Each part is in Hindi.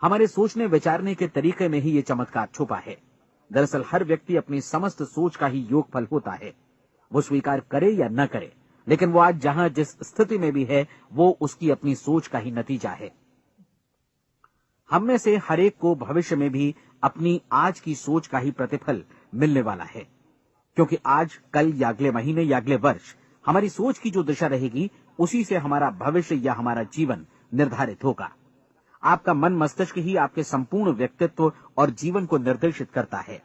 हमारे सोचने विचारने के तरीके में ही ये चमत्कार छुपा है। दरअसल हर व्यक्ति अपनी समस्त सोच का ही योगफल होता है। वो स्वीकार करे या न करे, लेकिन वो आज जहां जिस स्थिति में भी है, वो उसकी अपनी सोच का ही नतीजा है। हम में से हर एक को भविष्य में भी अपनी आज की सोच का ही प्रतिफल मिलने वाला है, क्योंकि आज, कल या अगले महीने या अगले वर्ष हमारी सोच की जो दिशा रहेगी, उसी से हमारा भविष्य या हमारा जीवन निर्धारित होगा। आपका मन मस्तिष्क ही आपके संपूर्ण व्यक्तित्व और जीवन को निर्देशित करता है।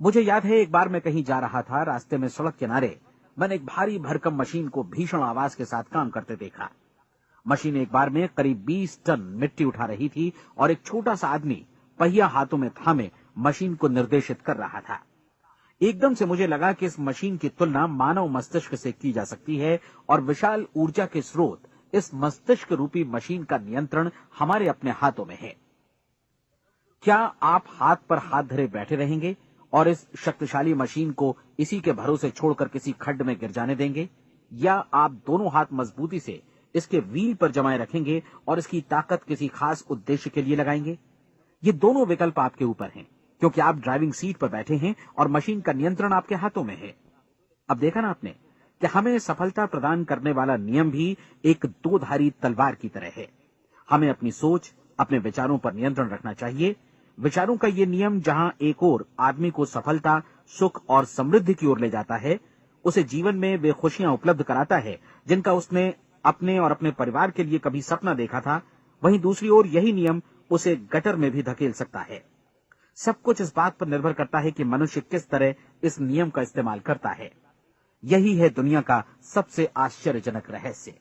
मुझे याद है, एक बार मैं कहीं जा रहा था, रास्ते में सड़क किनारे मैंने एक भारी भरकम मशीन को भीषण आवाज के साथ काम करते देखा। मशीन एक बार में करीब 20 टन मिट्टी उठा रही थी और एक छोटा सा आदमी पहिया हाथों में थामे मशीन को निर्देशित कर रहा था। एकदम से मुझे लगा कि इस मशीन की तुलना मानव मस्तिष्क से की जा सकती है और विशाल ऊर्जा के स्रोत इस मस्तिष्क रूपी मशीन का नियंत्रण हमारे अपने हाथों में है। क्या आप हाथ पर हाथ धरे बैठे रहेंगे और इस शक्तिशाली मशीन को इसी के भरोसे छोड़कर किसी खड्ड में गिर जाने देंगे, या आप दोनों हाथ मजबूती से इसके व्हील पर जमाए रखेंगे और इसकी ताकत किसी खास उद्देश्य के लिए लगाएंगे? ये दोनों विकल्प आपके ऊपर हैं, क्योंकि आप ड्राइविंग सीट पर बैठे हैं और मशीन का नियंत्रण आपके हाथों में है। अब देखा ना आपने कि हमें सफलता प्रदान करने वाला नियम भी एक दो-धारी तलवार की तरह है। हमें अपनी सोच, अपने विचारों पर नियंत्रण रखना चाहिए। विचारों का ये नियम जहां एक ओर आदमी को सफलता, सुख और समृद्धि की ओर ले जाता है, उसे जीवन में वे खुशियां उपलब्ध कराता है जिनका उसने अपने और अपने परिवार के लिए कभी सपना देखा था, वहीं दूसरी ओर यही नियम उसे गटर में भी धकेल सकता है। सब कुछ इस बात पर निर्भर करता है कि मनुष्य किस तरह इस नियम का इस्तेमाल करता है। यही है दुनिया का सबसे आश्चर्यजनक रहस्य।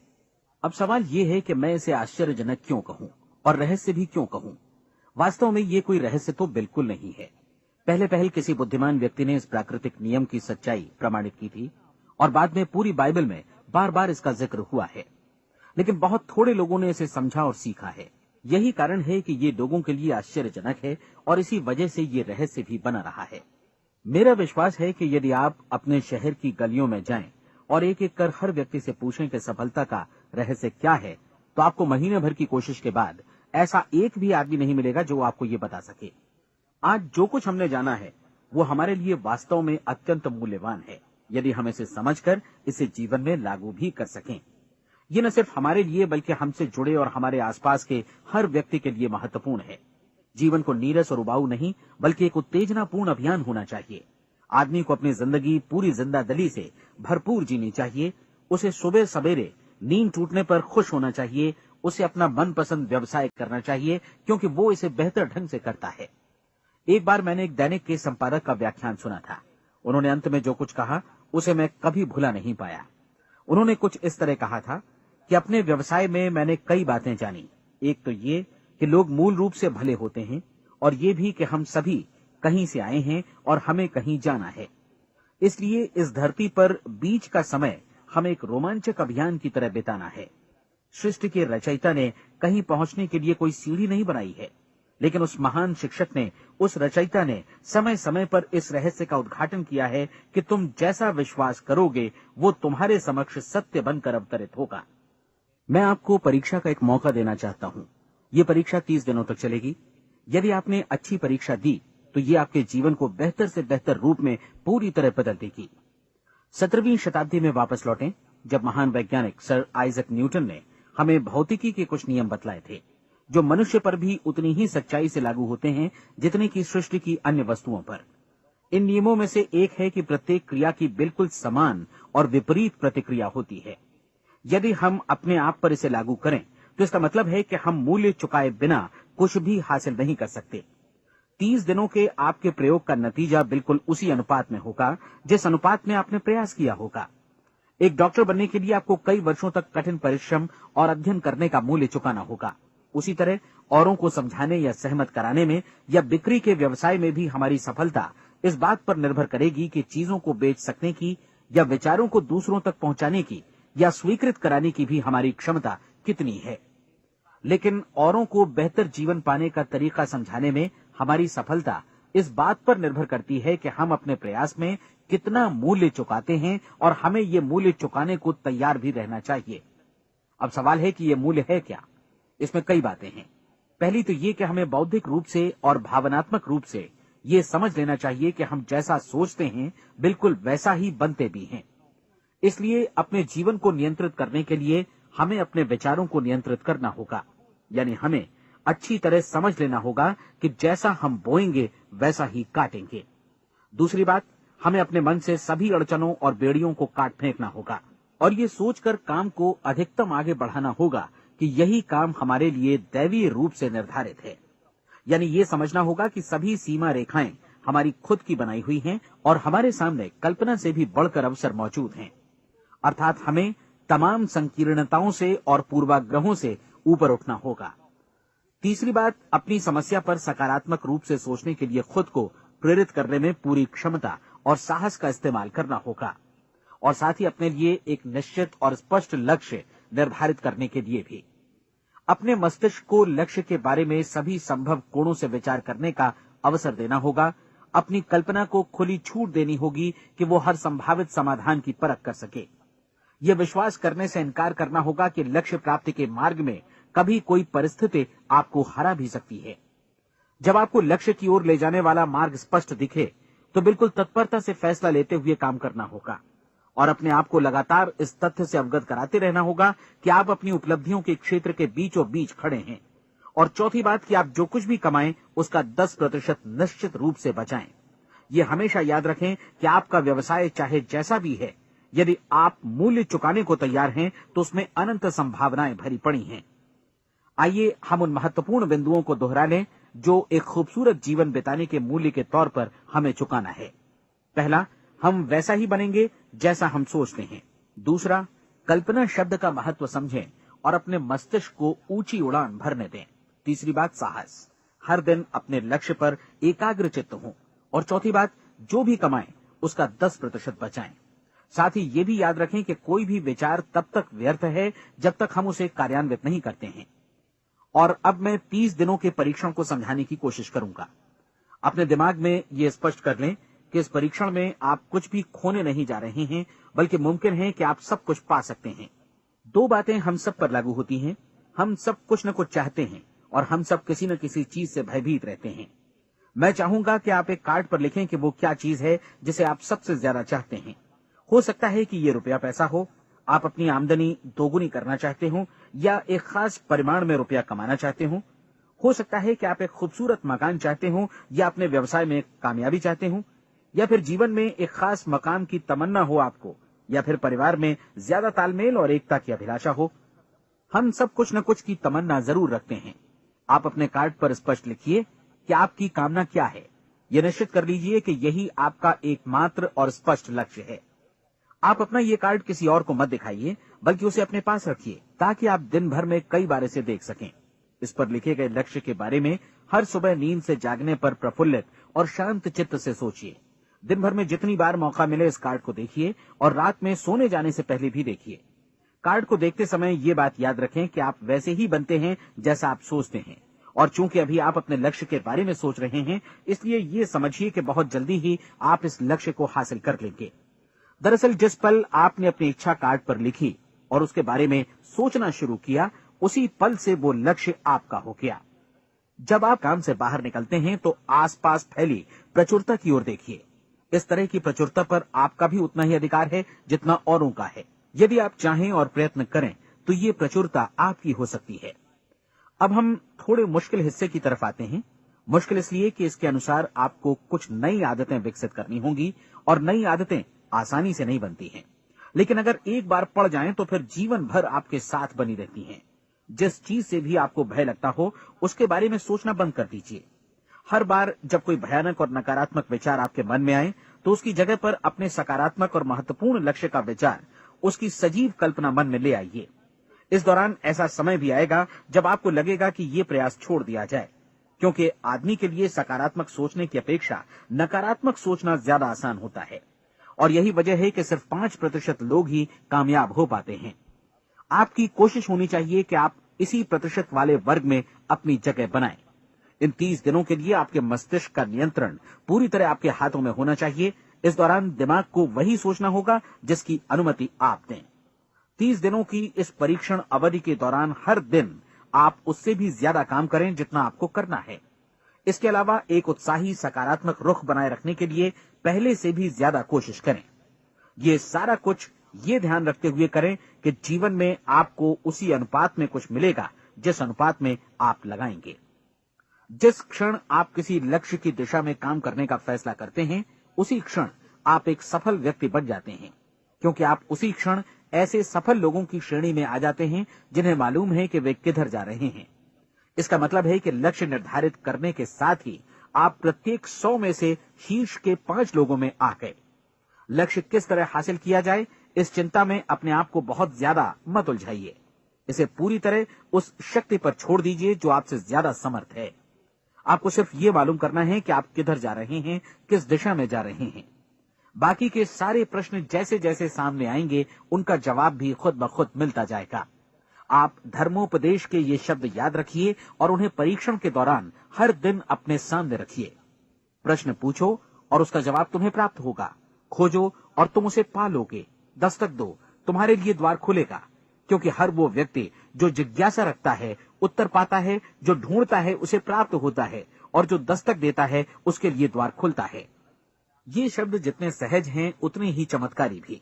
अब सवाल यह है कि मैं इसे आश्चर्यजनक क्यों कहूं और रहस्य भी क्यों कहूं? वास्तव में ये कोई रहस्य तो बिल्कुल नहीं है। पहले किसी बुद्धिमान व्यक्ति ने इस प्राकृतिक नियम की सच्चाई प्रमाणित की थी और बाद में पूरी बाइबल में बार बार इसका जिक्र हुआ है, लेकिन बहुत थोड़े लोगों ने इसे समझा और सीखा है। यही कारण है कि ये लोगों के लिए आश्चर्यजनक है और इसी वजह से ये रहस्य भी बना रहा है। मेरा विश्वास है कि यदि आप अपने शहर की गलियों में जाएं और एक एक कर हर व्यक्ति से पूछें कि सफलता का रहस्य क्या है, तो आपको महीने भर की कोशिश के बाद ऐसा एक भी आदमी नहीं मिलेगा जो आपको ये बता सके। आज जो कुछ हमने जाना है वो हमारे लिए वास्तव में अत्यंत मूल्यवान है, यदि हम इसे समझकर इसे जीवन में लागू भी कर सकें। ये न सिर्फ हमारे लिए बल्कि हमसे जुड़े और हमारे आसपास के हर व्यक्ति के लिए महत्वपूर्ण है। जीवन को नीरस और उबाऊ नहीं, बल्कि एक उत्तेजनापूर्ण अभियान होना चाहिए। आदमी को अपनी जिंदगी पूरी जिंदादिली से भरपूर जीनी चाहिए। उसे सुबह सवेरे नींद टूटने पर खुश होना चाहिए। उसे अपना मनपसंद व्यवसाय करना चाहिए, क्योंकि वो इसे बेहतर ढंग से करता है। एक बार मैंने एक दैनिक के संपादक का व्याख्यान सुना था। उन्होंने अंत में जो कुछ कहा उसे मैं कभी भुला नहीं पाया। उन्होंने कुछ इस तरह कहा था कि अपने व्यवसाय में मैंने कई बातें जानी। एक तो ये कि लोग मूल रूप से भले होते हैं, और ये भी कि हम सभी कहीं से आए हैं और हमें कहीं जाना है। इसलिए इस धरती पर बीच का समय हमें एक रोमांचक अभियान की तरह बिताना है। सृष्टि के रचयिता ने कहीं पहुंचने के लिए कोई सीढ़ी नहीं बनाई है, लेकिन उस महान शिक्षक ने, उस रचयिता ने समय समय पर इस रहस्य का उद्घाटन किया है कि तुम जैसा विश्वास करोगे वो तुम्हारे समक्ष सत्य बनकर अवतरित होगा। मैं आपको परीक्षा का एक मौका देना चाहता हूं। ये परीक्षा 30 दिनों तक चलेगी। यदि आपने अच्छी परीक्षा दी तो ये आपके जीवन को बेहतर से बेहतर रूप में पूरी तरह बदल देगी। 17वीं शताब्दी में वापस लौटें, जब महान वैज्ञानिक सर आइजक न्यूटन ने हमें भौतिकी के कुछ नियम बतलाए थे, जो मनुष्य पर भी उतनी ही सच्चाई से लागू होते हैं जितनी की सृष्टि की अन्य वस्तुओं पर। इन नियमों में से एक है कि प्रत्येक क्रिया की बिल्कुल समान और विपरीत प्रतिक्रिया होती है। यदि हम अपने आप पर इसे लागू करें तो इसका मतलब है कि हम मूल्य चुकाए बिना कुछ भी हासिल नहीं कर सकते। 30 दिनों के आपके प्रयोग का नतीजा बिल्कुल उसी अनुपात में होगा जिस अनुपात में आपने प्रयास किया होगा। एक डॉक्टर बनने के लिए आपको कई वर्षों तक कठिन परिश्रम और अध्ययन करने का मूल्य चुकाना होगा। उसी तरह औरों को समझाने या सहमत कराने में या बिक्री के व्यवसाय में भी हमारी सफलता इस बात पर निर्भर करेगी कि चीजों को बेच सकने की या विचारों को दूसरों तक पहुंचाने की या स्वीकृत कराने की भी हमारी क्षमता कितनी है। लेकिन औरों को बेहतर जीवन पाने का तरीका समझाने में हमारी सफलता इस बात पर निर्भर करती है कि हम अपने प्रयास में कितना मूल्य चुकाते हैं और हमें ये मूल्य चुकाने को तैयार भी रहना चाहिए। अब सवाल है कि ये मूल्य है क्या? इसमें कई बातें हैं। पहली तो ये कि हमें बौद्धिक रूप से और भावनात्मक रूप से ये समझ लेना चाहिए कि हम जैसा सोचते हैं बिल्कुल वैसा ही बनते भी हैं। इसलिए अपने जीवन को नियंत्रित करने के लिए हमें अपने विचारों को नियंत्रित करना होगा। यानी हमें अच्छी तरह समझ लेना होगा कि जैसा हम बोएंगे वैसा ही काटेंगे। दूसरी बात, हमें अपने मन से सभी अड़चनों और बेड़ियों को काट फेंकना होगा और ये सोचकर काम को अधिकतम आगे बढ़ाना होगा कि यही काम हमारे लिए दैवीय रूप से निर्धारित है। यानी ये समझना होगा कि सभी सीमा रेखाएं हमारी खुद की बनाई हुई हैं और हमारे सामने कल्पना से भी बढ़कर अवसर मौजूद हैं। अर्थात हमें तमाम संकीर्णताओं से और पूर्वाग्रहों से ऊपर उठना होगा। तीसरी बात, अपनी समस्या पर सकारात्मक रूप से सोचने के लिए खुद को प्रेरित करने में पूरी क्षमता और साहस का इस्तेमाल करना होगा और साथ ही अपने लिए एक निश्चित और स्पष्ट लक्ष्य निर्धारित करने के लिए भी अपने मस्तिष्क को लक्ष्य के बारे में सभी संभव कोणों से विचार करने का अवसर देना होगा। अपनी कल्पना को खुली छूट देनी होगी कि वो हर संभावित समाधान की परख कर सके। यह विश्वास करने से इनकार करना होगा कि लक्ष्य प्राप्ति के मार्ग में कभी कोई परिस्थिति आपको हरा भी सकती है। जब आपको लक्ष्य की ओर ले जाने वाला मार्ग स्पष्ट दिखे तो बिल्कुल तत्परता से फैसला लेते हुए काम करना होगा और अपने आप को लगातार इस तथ्य से अवगत कराते रहना होगा कि आप अपनी उपलब्धियों के क्षेत्र के बीचों बीच खड़े हैं। और चौथी बात कि आप जो कुछ भी कमाएं उसका 10% निश्चित रूप से बचाएं। ये हमेशा याद रखें कि आपका व्यवसाय चाहे जैसा भी है, यदि आप मूल्य चुकाने को तैयार हैं तो उसमें अनंत संभावनाएं भरी पड़ी हैं। आइए हम उन महत्वपूर्ण बिंदुओं को दोहरा लें जो एक खूबसूरत जीवन बिताने के मूल्य के तौर पर हमें चुकाना है। पहला, हम वैसा ही बनेंगे जैसा हम सोचते हैं। दूसरा, कल्पना शब्द का महत्व समझें और अपने मस्तिष्क को ऊंची उड़ान भरने दें। तीसरी बात, साहस, हर दिन अपने लक्ष्य पर एकाग्र चित्त हों। और चौथी बात, जो भी कमाएं उसका 10% बचाएं। साथ ही ये भी याद रखें कि कोई भी विचार तब तक व्यर्थ है जब तक हम उसे कार्यान्वित नहीं करते हैं। और अब मैं 30 दिनों के परीक्षण को समझाने की कोशिश करूंगा। अपने दिमाग में ये स्पष्ट कर लें कि इस परीक्षण में आप कुछ भी खोने नहीं जा रहे हैं, बल्कि मुमकिन है कि आप सब कुछ पा सकते हैं। 2 बातें हम सब पर लागू होती हैं। हम सब कुछ न कुछ चाहते हैं और हम सब किसी न किसी चीज से भयभीत रहते हैं। मैं चाहूंगा कि आप एक कार्ड पर लिखें कि वो क्या चीज है जिसे आप सबसे ज्यादा चाहते हैं। हो सकता है कि ये रुपया पैसा हो, आप अपनी आमदनी दोगुनी करना चाहते हो या एक खास परिमाण में रुपया कमाना चाहते हो सकता है कि आप एक खूबसूरत मकान चाहते हो या अपने व्यवसाय में कामयाबी चाहते हो या फिर जीवन में एक खास मकाम की तमन्ना हो आपको, या फिर परिवार में ज्यादा तालमेल और एकता की अभिलाषा हो। हम सब कुछ न कुछ की तमन्ना जरूर रखते हैं। आप अपने कार्ड पर स्पष्ट लिखिए कि आपकी कामना क्या है। यह निश्चित कर लीजिए कि यही आपका एकमात्र और स्पष्ट लक्ष्य है। आप अपना ये कार्ड किसी और को मत दिखाइए, बल्कि उसे अपने पास रखिए ताकि आप दिन भर में कई बार इसे देख सकें। इस पर लिखे गए लक्ष्य के बारे में हर सुबह नींद से जागने पर प्रफुल्लित और शांत चित्त से सोचिए। दिन भर में जितनी बार मौका मिले इस कार्ड को देखिए और रात में सोने जाने से पहले भी देखिए। कार्ड को देखते समय ये बात याद रखें कि आप वैसे ही बनते हैं जैसा आप सोचते हैं। और चूंकि अभी आप अपने लक्ष्य के बारे में सोच रहे हैं, इसलिए ये समझिए कि बहुत जल्दी ही आप इस लक्ष्य को हासिल कर लेंगे। दरअसल जिस पल आपने अपनी इच्छा कार्ड पर लिखी और उसके बारे में सोचना शुरू किया, उसी पल से वो लक्ष्य आपका हो गया। जब आप काम से बाहर निकलते हैं तो आसपास फैली प्रचुरता की ओर देखिए। इस तरह की प्रचुरता पर आपका भी उतना ही अधिकार है जितना औरों का है। यदि आप चाहें और प्रयत्न करें तो ये प्रचुरता आपकी हो सकती है। अब हम थोड़े मुश्किल हिस्से की तरफ आते हैं। मुश्किल इसलिए कि इसके अनुसार आपको कुछ नई आदतें विकसित करनी होंगी और नई आदतें आसानी से नहीं बनती हैं, लेकिन अगर एक बार पड़ जाएं तो फिर जीवन भर आपके साथ बनी रहती हैं। जिस चीज से भी आपको भय लगता हो उसके बारे में सोचना बंद कर दीजिए। हर बार जब कोई भयानक और नकारात्मक विचार आपके मन में आए तो उसकी जगह पर अपने सकारात्मक और महत्वपूर्ण लक्ष्य का विचार, उसकी सजीव कल्पना मन में ले आइए। इस दौरान ऐसा समय भी आएगा जब आपको लगेगा कि ये प्रयास छोड़ दिया जाए, क्योंकि आदमी के लिए सकारात्मक सोचने की अपेक्षा नकारात्मक सोचना ज्यादा आसान होता है। और यही वजह है कि सिर्फ 5% लोग ही कामयाब हो पाते हैं। आपकी कोशिश होनी चाहिए कि आप इसी प्रतिशत वाले वर्ग में अपनी जगह बनाएं। इन 30 दिनों के लिए आपके मस्तिष्क का नियंत्रण पूरी तरह आपके हाथों में होना चाहिए। इस दौरान दिमाग को वही सोचना होगा जिसकी अनुमति आप दें। 30 दिनों की इस परीक्षण अवधि के दौरान हर दिन आप उससे भी ज्यादा काम करें जितना आपको करना है। इसके अलावा एक उत्साही सकारात्मक रुख बनाए रखने के लिए पहले से भी ज्यादा कोशिश करें। ये सारा कुछ ये ध्यान रखते हुए करें कि जीवन में आपको उसी अनुपात में कुछ मिलेगा जिस अनुपात में आप लगाएंगे। जिस क्षण आप किसी लक्ष्य की दिशा में काम करने का फैसला करते हैं, उसी क्षण आप एक सफल व्यक्ति बन जाते हैं, क्योंकि आप उसी क्षण ऐसे सफल लोगों की श्रेणी में आ जाते हैं जिन्हें मालूम है कि वे किधर जा रहे हैं। इसका मतलब है कि लक्ष्य निर्धारित करने के साथ ही आप प्रत्येक 100 में से शीर्ष के 5 लोगों में आ गए। लक्ष्य किस तरह हासिल किया जाए, इस चिंता में अपने आप को बहुत ज्यादा मत उलझाइए। इसे पूरी तरह उस शक्ति पर छोड़ दीजिए जो आपसे ज्यादा समर्थ है। आपको सिर्फ ये मालूम करना है कि आप किधर जा रहे हैं, किस दिशा में जा रहे हैं। बाकी के सारे प्रश्न जैसे जैसे सामने आएंगे, उनका जवाब भी खुद ब खुद मिलता जाएगा। आप धर्मोपदेश के ये शब्द याद रखिए और उन्हें परीक्षण के दौरान हर दिन अपने सामने रखिए। प्रश्न पूछो और उसका जवाब तुम्हें प्राप्त होगा। खोजो और तुम उसे पा लोगे। दस्तक दो, तुम्हारे लिए द्वार खुलेगा, क्योंकि हर वो व्यक्ति जो जिज्ञासा रखता है उत्तर पाता है, जो ढूंढता है उसे प्राप्त होता है, और जो दस्तक देता है उसके लिए द्वार खुलता है। ये शब्द जितने सहज हैं उतने ही चमत्कारी भी।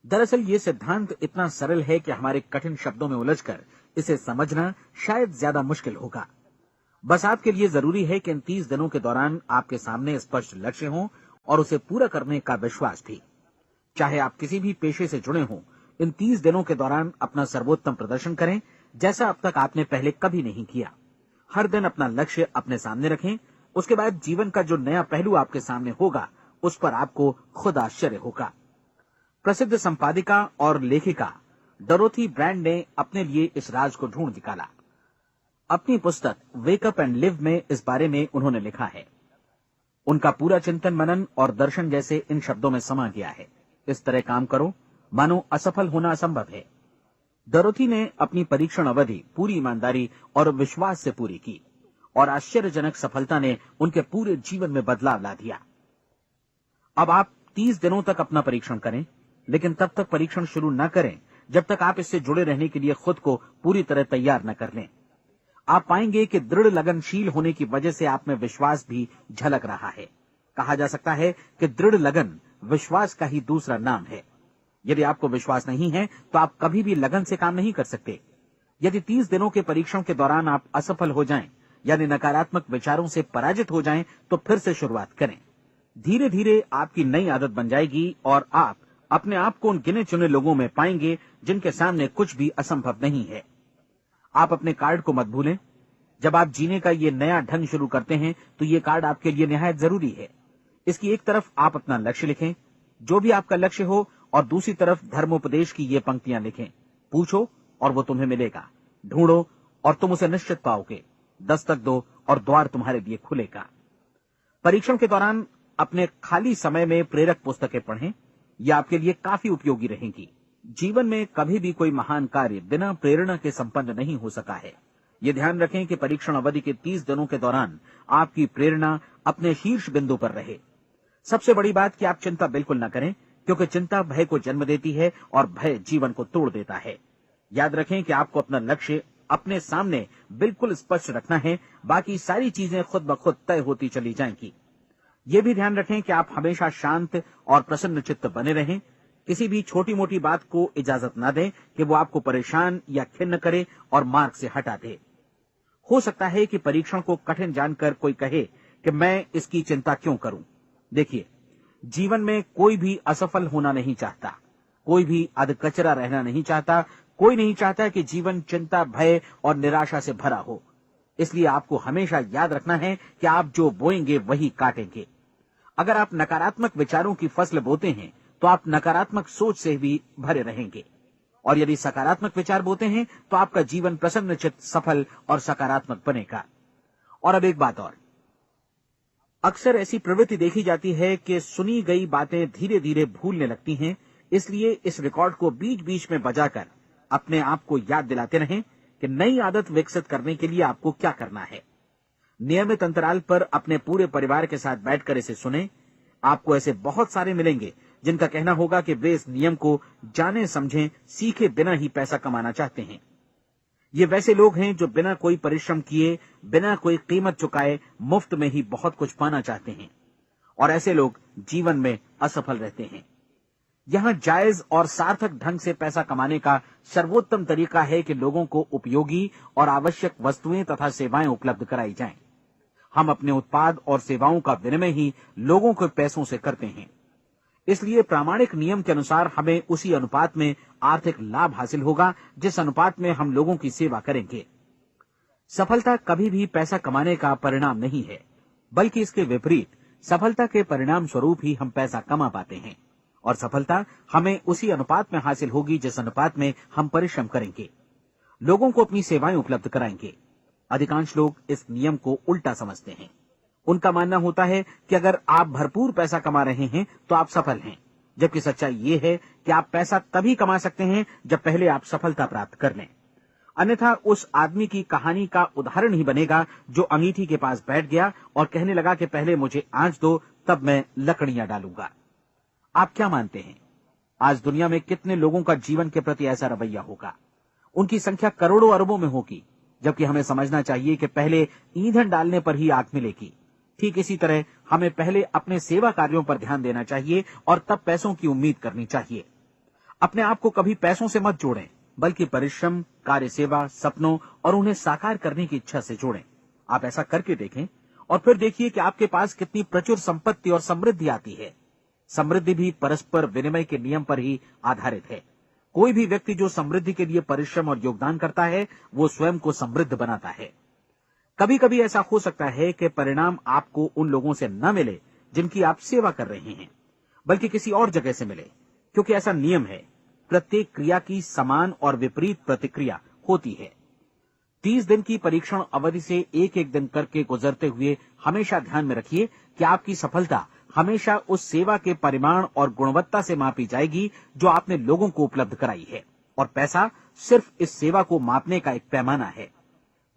दरअसल ये सिद्धांत इतना सरल है कि हमारे कठिन शब्दों में उलझकर इसे समझना शायद ज्यादा मुश्किल होगा। बस आपके लिए जरूरी है कि इन 30 दिनों के दौरान आपके सामने स्पष्ट लक्ष्य हो और उसे पूरा करने का विश्वास भी। चाहे आप किसी भी पेशे से जुड़े हों, इन 30 दिनों के दौरान अपना सर्वोत्तम प्रदर्शन करें, जैसा अब तक आपने पहले कभी नहीं किया। हर दिन अपना लक्ष्य अपने सामने रखें। उसके बाद जीवन का जो नया पहलू आपके सामने होगा, उस पर आपको खुद आश्चर्य होगा। प्रसिद्ध संपादिका और लेखिका डोरोथी ब्रैंड ने अपने लिए इस राज को ढूंढ निकाला। अपनी पुस्तक वेक अप एंड लिव में इस बारे में उन्होंने लिखा है। उनका पूरा चिंतन मनन और दर्शन जैसे इन शब्दों में समा गया है। इस तरह काम करो मानो असफल होना असंभव है। डोरोथी ने अपनी परीक्षण अवधि पूरी ईमानदारी और विश्वास से पूरी की, और आश्चर्यजनक सफलता ने उनके पूरे जीवन में बदलाव ला दिया। अब आप 30 दिनों तक अपना परीक्षण करें, लेकिन तब तक परीक्षण शुरू न करें जब तक आप इससे जुड़े रहने के लिए खुद को पूरी तरह तैयार न कर लें। आप पाएंगे कि दृढ़ लगनशील होने की वजह से आप में विश्वास भी झलक रहा है। कहा जा सकता है कि दृढ़ लगन विश्वास का ही दूसरा नाम है। यदि आपको विश्वास नहीं है तो आप कभी भी लगन से काम नहीं कर सकते। यदि 30 दिनों के परीक्षण के दौरान आप असफल हो जाएं, यानी नकारात्मक विचारों से पराजित हो जाएं, तो फिर से शुरुआत करें। धीरे धीरे आपकी नई आदत बन जाएगी और आप अपने आप को उन गिने चुने लोगों में पाएंगे जिनके सामने कुछ भी असंभव नहीं है। आप अपने कार्ड को मत भूलें। जब आप जीने का ये नया ढंग शुरू करते हैं तो ये कार्ड आपके लिए निहायत जरूरी है। इसकी एक तरफ आप अपना लक्ष्य लिखें, जो भी आपका लक्ष्य हो, और दूसरी तरफ धर्मोपदेश की ये पंक्तियां लिखें। पूछो और वो तुम्हें मिलेगा, ढूंढो और तुम उसे निश्चित पाओगे, दस्तक दो और द्वार तुम्हारे लिए खुलेगा। परीक्षण के दौरान अपने खाली समय में प्रेरक पुस्तकें पढ़ें। यह आपके लिए काफी उपयोगी रहेंगी। जीवन में कभी भी कोई महान कार्य बिना प्रेरणा के संपन्न नहीं हो सका है। ये ध्यान रखें कि परीक्षण अवधि के 30 दिनों के दौरान आपकी प्रेरणा अपने शीर्ष बिंदु पर रहे। सबसे बड़ी बात कि आप चिंता बिल्कुल न करें, क्योंकि चिंता भय को जन्म देती है और भय जीवन को तोड़ देता है। याद रखें कि आपको अपना लक्ष्य अपने सामने बिल्कुल स्पष्ट रखना है, बाकी सारी चीजें खुद ब खुद तय होती चली जाएंगी। ये भी ध्यान रखें कि आप हमेशा शांत और प्रसन्न चित्त बने रहें। किसी भी छोटी मोटी बात को इजाजत न दें कि वो आपको परेशान या खिन्न करे और मार्ग से हटा दे। हो सकता है कि परीक्षण को कठिन जानकर कोई कहे कि मैं इसकी चिंता क्यों करूं। देखिए, जीवन में कोई भी असफल होना नहीं चाहता, कोई भी अधकचरा रहना नहीं चाहता, कोई नहीं चाहता कि जीवन चिंता, भय और निराशा से भरा हो। इसलिए आपको हमेशा याद रखना है कि आप जो बोएंगे वही काटेंगे। अगर आप नकारात्मक विचारों की फसल बोते हैं तो आप नकारात्मक सोच से भी भरे रहेंगे, और यदि सकारात्मक विचार बोते हैं तो आपका जीवन प्रसन्नचित्त, सफल और सकारात्मक बनेगा। और अब एक बात और, अक्सर ऐसी प्रवृत्ति देखी जाती है कि सुनी गई बातें धीरे धीरे भूलने लगती हैं। इसलिए इस रिकॉर्ड को बीच बीच में बजाकर अपने आप को याद दिलाते रहें कि नई आदत विकसित करने के लिए आपको क्या करना है। नियमित अंतराल पर अपने पूरे परिवार के साथ बैठकर इसे सुनें। आपको ऐसे बहुत सारे मिलेंगे जिनका कहना होगा कि वे इस नियम को जाने समझें सीखे बिना ही पैसा कमाना चाहते हैं। ये वैसे लोग हैं जो बिना कोई परिश्रम किए, बिना कोई कीमत चुकाए मुफ्त में ही बहुत कुछ पाना चाहते हैं, और ऐसे लोग जीवन में असफल रहते हैं। यहां जायज और सार्थक ढंग से पैसा कमाने का सर्वोत्तम तरीका है कि लोगों को उपयोगी और आवश्यक वस्तुएं तथा सेवाएं उपलब्ध कराई जाएं। हम अपने उत्पाद और सेवाओं का विनिमय ही लोगों के पैसों से करते हैं। इसलिए प्रामाणिक नियम के अनुसार हमें उसी अनुपात में आर्थिक लाभ हासिल होगा जिस अनुपात में हम लोगों की सेवा करेंगे। सफलता कभी भी पैसा कमाने का परिणाम नहीं है, बल्कि इसके विपरीत सफलता के परिणाम स्वरूप ही हम पैसा कमा पाते हैं, और सफलता हमें उसी अनुपात में हासिल होगी जिस अनुपात में हम परिश्रम करेंगे, लोगों को अपनी सेवाएं उपलब्ध कराएंगे। अधिकांश लोग इस नियम को उल्टा समझते हैं। उनका मानना होता है कि अगर आप भरपूर पैसा कमा रहे हैं तो आप सफल हैं, जबकि सच्चाई ये है कि आप पैसा तभी कमा सकते हैं जब पहले आप सफलता प्राप्त कर लें। अन्यथा उस आदमी की कहानी का उदाहरण ही बनेगा जो अंगीठी के पास बैठ गया और कहने लगा कि पहले मुझे आंच दो, तब मैं लकड़ियां डालूंगा। आप क्या मानते हैं, आज दुनिया में कितने लोगों का जीवन के प्रति ऐसा रवैया होगा? उनकी संख्या करोड़ों अरबों में होगी, जबकि हमें समझना चाहिए कि पहले ईंधन डालने पर ही आग मिलेगी। ठीक इसी तरह हमें पहले अपने सेवा कार्यों पर ध्यान देना चाहिए और तब पैसों की उम्मीद करनी चाहिए। अपने आप को कभी पैसों से मत जोड़ें, बल्कि परिश्रम, कार्य सेवा, सपनों और उन्हें साकार करने की इच्छा से जोड़ें। आप ऐसा करके देखें और फिर देखिए कि आपके पास कितनी प्रचुर संपत्ति और समृद्धि आती है। समृद्धि भी परस्पर विनिमय के नियम पर ही आधारित है। कोई भी व्यक्ति जो समृद्धि के लिए परिश्रम और योगदान करता है, वो स्वयं को समृद्ध बनाता है। कभी कभी ऐसा हो सकता है कि परिणाम आपको उन लोगों से न मिले जिनकी आप सेवा कर रहे हैं, बल्कि किसी और जगह से मिले, क्योंकि ऐसा नियम है, प्रत्येक क्रिया की समान और विपरीत प्रतिक्रिया होती है। 30 दिन की परीक्षण अवधि से एक एक दिन करके गुजरते हुए हमेशा ध्यान में रखिए कि आपकी सफलता हमेशा उस सेवा के परिमाण और गुणवत्ता से मापी जाएगी जो आपने लोगों को उपलब्ध कराई है, और पैसा सिर्फ इस सेवा को मापने का एक पैमाना है।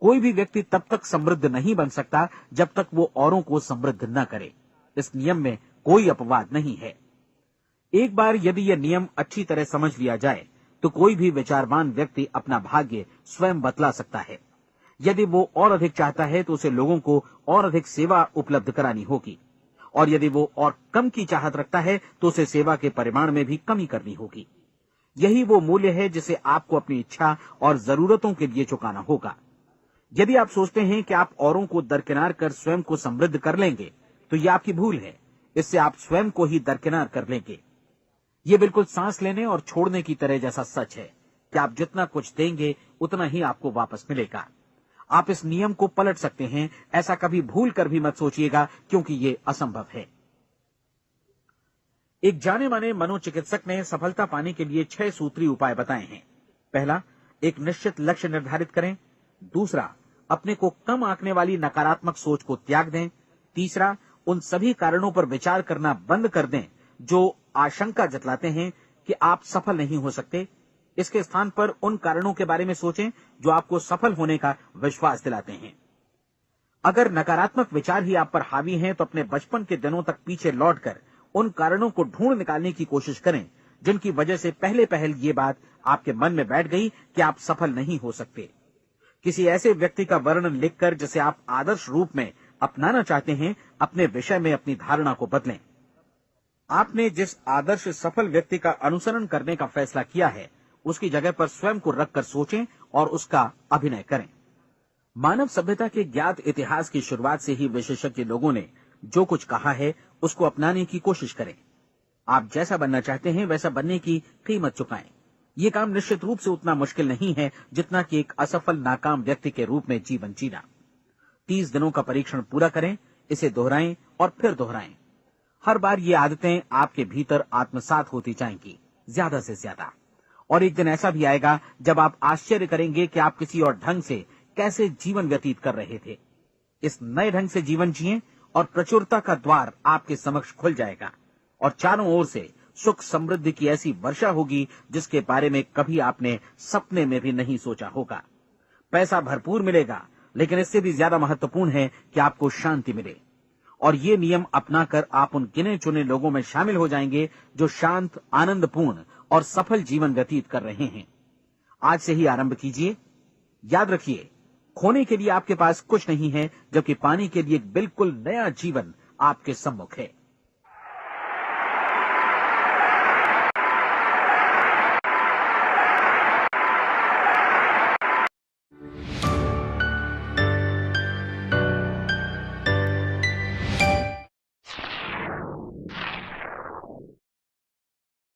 कोई भी व्यक्ति तब तक समृद्ध नहीं बन सकता जब तक वो औरों को समृद्ध न करे। इस नियम में कोई अपवाद नहीं है। एक बार यदि यह नियम अच्छी तरह समझ लिया जाए तो कोई भी विचारवान व्यक्ति अपना भाग्य स्वयं बतला सकता है। यदि वो और अधिक चाहता है तो उसे लोगों को और अधिक सेवा उपलब्ध करानी होगी, और यदि वो और कम की चाहत रखता है तो उसे सेवा के परिमाण में भी कमी करनी होगी। यही वो मूल्य है जिसे आपको अपनी इच्छा और जरूरतों के लिए चुकाना होगा। यदि आप सोचते हैं कि आप औरों को दरकिनार कर स्वयं को समृद्ध कर लेंगे तो यह आपकी भूल है। इससे आप स्वयं को ही दरकिनार कर लेंगे। ये बिल्कुल सांस लेने और छोड़ने की तरह जैसा सच है कि आप जितना कुछ देंगे उतना ही आपको वापस मिलेगा। आप इस नियम को पलट सकते हैं, ऐसा कभी भूल कर भी मत सोचिएगा, क्योंकि ये असंभव है। एक जाने माने मनोचिकित्सक ने सफलता पाने के लिए 6 सूत्री उपाय बताए हैं। पहला, एक निश्चित लक्ष्य निर्धारित करें। दूसरा, अपने को कम आंकने वाली नकारात्मक सोच को त्याग दें। तीसरा, उन सभी कारणों पर विचार करना बंद कर दें जो आशंका जतलाते हैं कि आप सफल नहीं हो सकते। इसके स्थान पर उन कारणों के बारे में सोचें जो आपको सफल होने का विश्वास दिलाते हैं। अगर नकारात्मक विचार ही आप पर हावी हैं तो अपने बचपन के दिनों तक पीछे लौटकर उन कारणों को ढूंढ निकालने की कोशिश करें जिनकी वजह से पहले पहल ये बात आपके मन में बैठ गई कि आप सफल नहीं हो सकते। किसी ऐसे व्यक्ति का वर्णन लिखकर जिसे आप आदर्श रूप में अपनाना चाहते हैं, अपने विषय में अपनी धारणा को बदलें। आपने जिस आदर्श सफल व्यक्ति का अनुसरण करने का फैसला किया है, उसकी जगह पर स्वयं को रखकर सोचें और उसका अभिनय करें। मानव सभ्यता के ज्ञात इतिहास की शुरुआत से ही विशेषज्ञ लोगों ने जो कुछ कहा है उसको अपनाने की कोशिश करें। आप जैसा बनना चाहते हैं वैसा बनने की कीमत चुकाएं। ये काम निश्चित रूप से उतना मुश्किल नहीं है जितना कि एक असफल नाकाम व्यक्ति के रूप में जीवन जीना। 30 दिनों का परीक्षण पूरा करें, इसे दोहराएं और फिर दोहराएं। हर बार ये आदतें आपके भीतर आत्मसात होती जाएंगी, ज्यादा से ज्यादा। और एक दिन ऐसा भी आएगा जब आप आश्चर्य करेंगे कि आप किसी और ढंग से कैसे जीवन व्यतीत कर रहे थे। इस नए ढंग से जीवन जिएं और प्रचुरता का द्वार आपके समक्ष खुल जाएगा और चारों ओर से सुख समृद्धि की ऐसी वर्षा होगी जिसके बारे में कभी आपने सपने में भी नहीं सोचा होगा। पैसा भरपूर मिलेगा, लेकिन इससे भी ज्यादा महत्वपूर्ण है कि आपको शांति मिले। और ये नियम अपनाकर आप उन गिने चुने लोगों में शामिल हो जाएंगे जो शांत, आनंदपूर्ण और सफल जीवन व्यतीत कर रहे हैं। आज से ही आरंभ कीजिए। याद रखिए, खोने के लिए आपके पास कुछ नहीं है, जबकि पाने के लिए एक बिल्कुल नया जीवन आपके सम्मुख है।